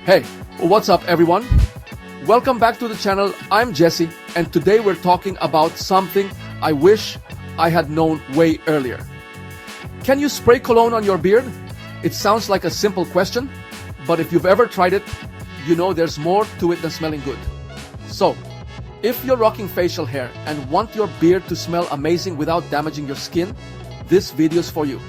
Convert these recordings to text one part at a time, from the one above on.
Hey, what's up everyone? Welcome back to the channel. I'm Jesse, and today we're talking about something I wish I had known way earlier. Can you spray cologne on your beard? It sounds like a simple question, but if you've ever tried it, you know there's more to it than smelling good. So, if you're rocking facial hair and want your beard to smell amazing without damaging your skin, this video's for you.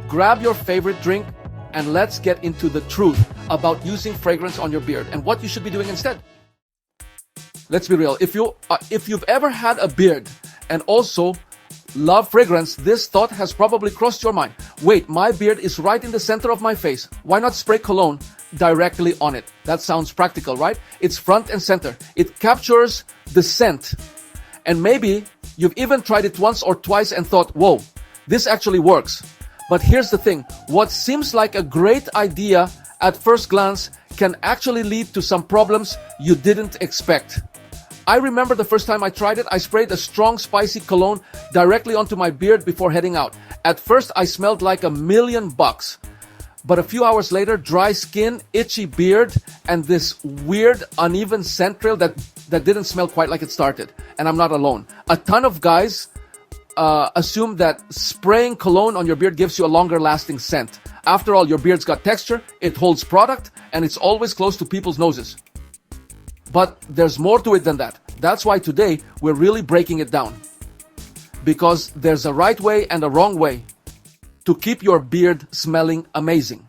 Grab your favorite drink and let's get into the truth about using fragrance on your beard and what you should be doing instead. Let's be real. If you've ever had a beard and also love fragrance, this thought has probably crossed your mind. Wait, my beard is right in the center of my face. Why not spray cologne directly on it? That sounds practical, right? It's front and center. It captures the scent. And maybe you've even tried it once or twice and thought, whoa, this actually works. But here's the thing. What seems like a great idea at first glance can actually lead to some problems you didn't expect. I remember the first time I tried it, I sprayed a strong spicy cologne directly onto my beard before heading out. At first, I smelled like $1,000,000. But a few hours later, dry skin, itchy beard, and this weird uneven scent trail that didn't smell quite like it started. And I'm not alone. A ton of guys assume that spraying cologne on your beard gives you a longer lasting scent. After all, your beard's got texture, it holds product, and it's always close to people's noses. But there's more to it than that. That's why today we're really breaking it down. Because there's a right way and a wrong way to keep your beard smelling amazing.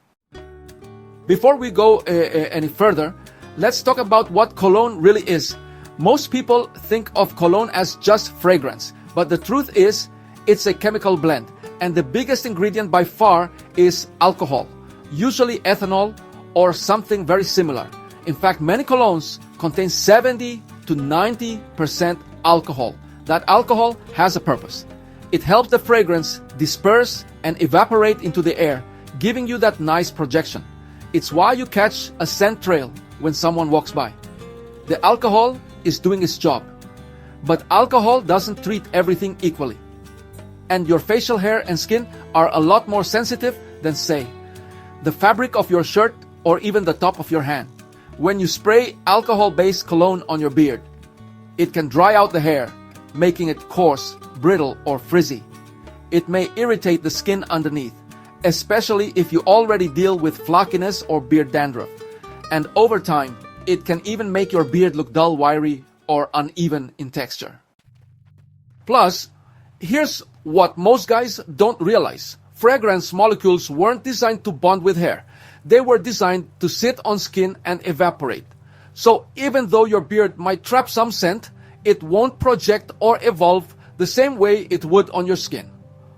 Before we go any further, let's talk about what cologne really is. Most people think of cologne as just fragrance, but the truth is it's a chemical blend. And the biggest ingredient by far is alcohol, usually ethanol or something very similar. In fact, many colognes contain 70 to 90% alcohol. That alcohol has a purpose. It helps the fragrance disperse and evaporate into the air, giving you that nice projection. It's why you catch a scent trail when someone walks by. The alcohol is doing its job. But alcohol doesn't treat everything equally. And your facial hair and skin are a lot more sensitive than, say, the fabric of your shirt or even the top of your hand. When you spray alcohol-based cologne on your beard, it can dry out the hair, making it coarse, brittle, or frizzy. It may irritate the skin underneath, especially if you already deal with flockiness or beard dandruff. And over time, it can even make your beard look dull, wiry, or uneven in texture. Plus, here's what most guys don't realize. Fragrance molecules weren't designed to bond with hair. They were designed to sit on skin and evaporate. So even though your beard might trap some scent, it won't project or evolve the same way it would on your skin.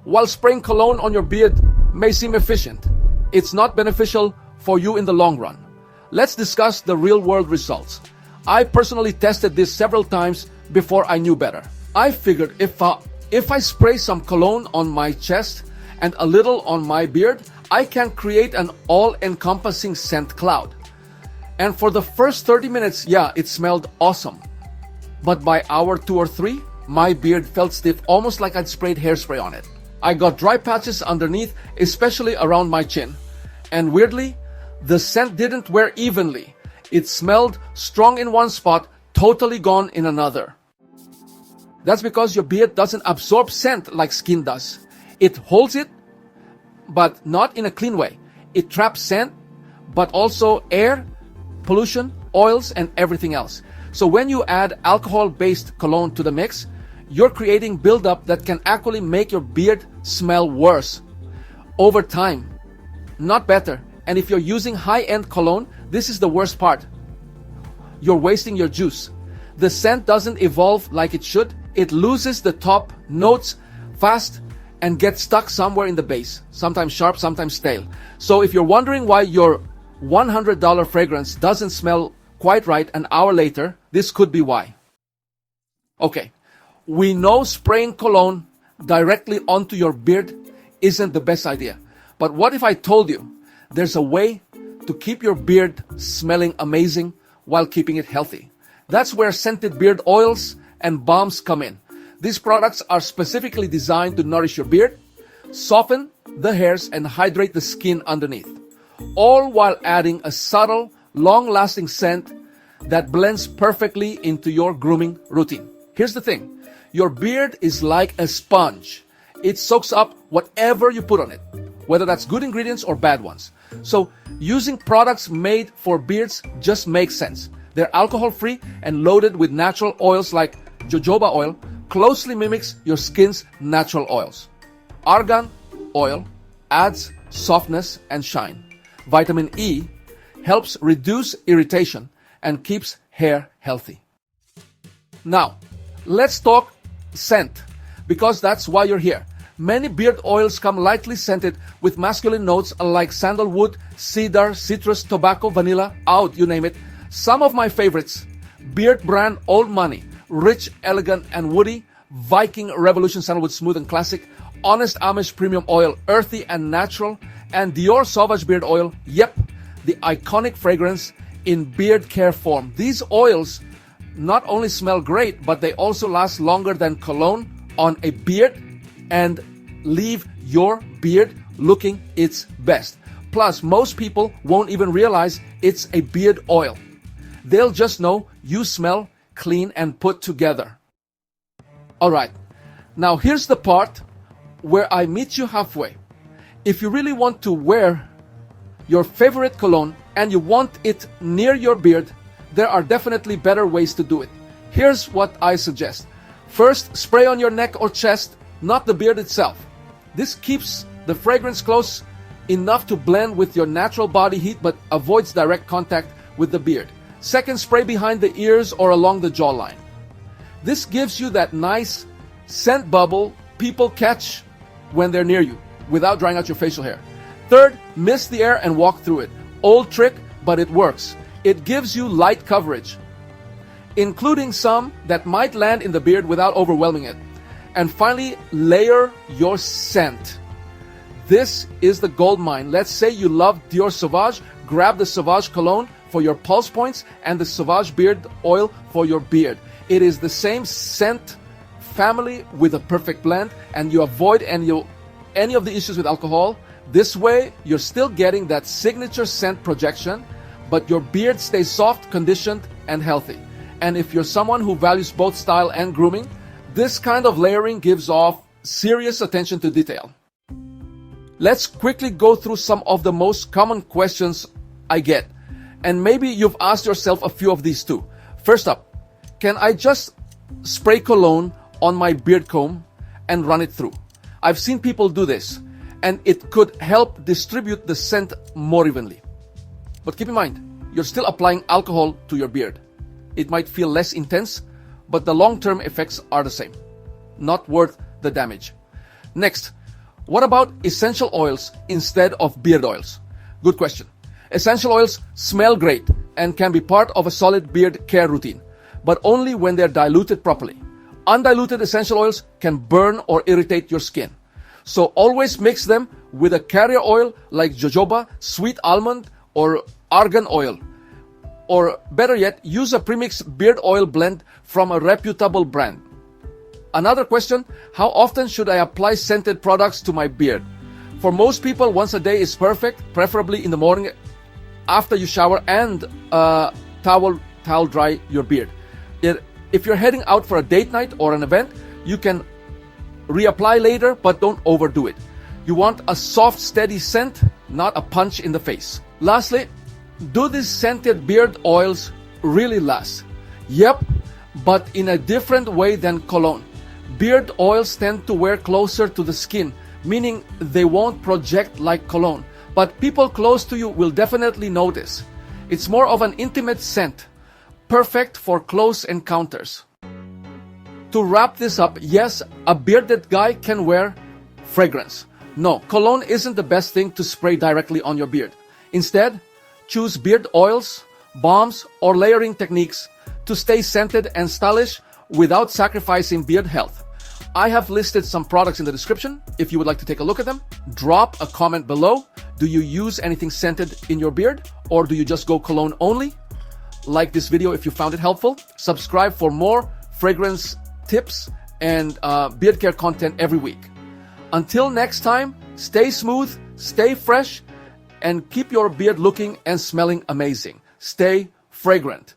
While spraying cologne on your beard may seem efficient, it's not beneficial for you in the long run. Let's discuss the real-world results. I personally tested this several times before I knew better. I figured if I spray some cologne on my chest and a little on my beard, I can create an all-encompassing scent cloud. And for the first 30 minutes, yeah, it smelled awesome. But by hour 2 or 3, my beard felt stiff, almost like I'd sprayed hairspray on it. I got dry patches underneath, especially around my chin. And weirdly, the scent didn't wear evenly. It smelled strong in one spot, totally gone in another. That's because your beard doesn't absorb scent like skin does. It holds it, but not in a clean way. It traps scent, but also air, pollution, oils, and everything else. So when you add alcohol-based cologne to the mix, you're creating buildup that can actually make your beard smell worse over time, not better. And if you're using high-end cologne, this is the worst part. You're wasting your juice. The scent doesn't evolve like it should. It loses the top notes fast and gets stuck somewhere in the base, sometimes sharp, sometimes stale. So if you're wondering why your $100 fragrance doesn't smell quite right an hour later, this could be why. Okay, we know spraying cologne directly onto your beard isn't the best idea. But what if I told you there's a way to keep your beard smelling amazing while keeping it healthy? That's where scented beard oils and balms come in. These products are specifically designed to nourish your beard, soften the hairs, and hydrate the skin underneath, all while adding a subtle, long-lasting scent that blends perfectly into your grooming routine. Here's the thing. Your beard is like a sponge. It soaks up whatever you put on it, whether that's good ingredients or bad ones. So using products made for beards just makes sense. They're alcohol-free and loaded with natural oils like jojoba oil, closely mimics your skin's natural oils. Argan oil adds softness and shine. Vitamin E helps reduce irritation and keeps hair healthy. Now, let's talk scent, because that's why you're here. Many beard oils come lightly scented with masculine notes like sandalwood, cedar, citrus, tobacco, vanilla, you name it. Some of my favorites: Beard brand Old Money, rich, elegant, and woody; Viking Revolution Sandalwood, smooth and classic; Honest Amish Premium Oil, earthy and natural; and Dior Sauvage Beard Oil, the iconic fragrance in beard care form. These oils not only smell great, but they also last longer than cologne on a beard and leave your beard looking its best. Plus, most people won't even realize it's a beard oil. They'll just know you smell clean and put together. Alright, now here's the part where I meet you halfway. If you really want to wear your favorite cologne and you want it near your beard, there are definitely better ways to do it. Here's what I suggest. First, spray on your neck or chest, not the beard itself. This keeps the fragrance close enough to blend with your natural body heat but avoids direct contact with the beard. Second, spray behind the ears or along the jawline. This gives you that nice scent bubble people catch when they're near you without drying out your facial hair. Third, mist the air and walk through it. Old trick, but it works. It gives you light coverage, including some that might land in the beard without overwhelming it. And finally, layer your scent. This is the gold mine. Let's say you love Dior Sauvage, grab the Sauvage cologne for your pulse points and the Sauvage beard oil for your beard. It is the same scent family with a perfect blend, and you avoid any of the issues with alcohol. This way, you're still getting that signature scent projection, but your beard stays soft, conditioned, and healthy. And if you're someone who values both style and grooming, this kind of layering gives off serious attention to detail. Let's quickly go through some of the most common questions I get. And maybe you've asked yourself a few of these too. First up, can I just spray cologne on my beard comb and run it through? I've seen people do this, and it could help distribute the scent more evenly. But keep in mind, you're still applying alcohol to your beard. It might feel less intense, but the long-term effects are the same. Not worth the damage. Next, what about essential oils instead of beard oils? Good question. Essential oils smell great and can be part of a solid beard care routine, but only when they're diluted properly. Undiluted essential oils can burn or irritate your skin. So always mix them with a carrier oil like jojoba, sweet almond, or argan oil. Or better yet, use a premixed beard oil blend from a reputable brand. Another question, how often should I apply scented products to my beard? For most people, once a day is perfect, preferably in the morning after you shower and towel dry your beard. If you're heading out for a date night or an event, you can reapply later, but don't overdo it. You want a soft, steady scent, not a punch in the face. Lastly, do these scented beard oils really last? Yep, but in a different way than cologne. Beard oils tend to wear closer to the skin, meaning they won't project like cologne. But people close to you will definitely notice. It's more of an intimate scent, perfect for close encounters. To wrap this up, yes, a bearded guy can wear fragrance. No, cologne isn't the best thing to spray directly on your beard. Instead, choose beard oils, balms, or layering techniques to stay scented and stylish without sacrificing beard health. I have listed some products in the description if you would like to take a look at them. Drop a comment below. Do you use anything scented in your beard, or do you just go cologne only? Like this video if you found it helpful. Subscribe for more fragrance tips and beard care content every week. Until next time, stay smooth, stay fresh, and keep your beard looking and smelling amazing. stay fragrant.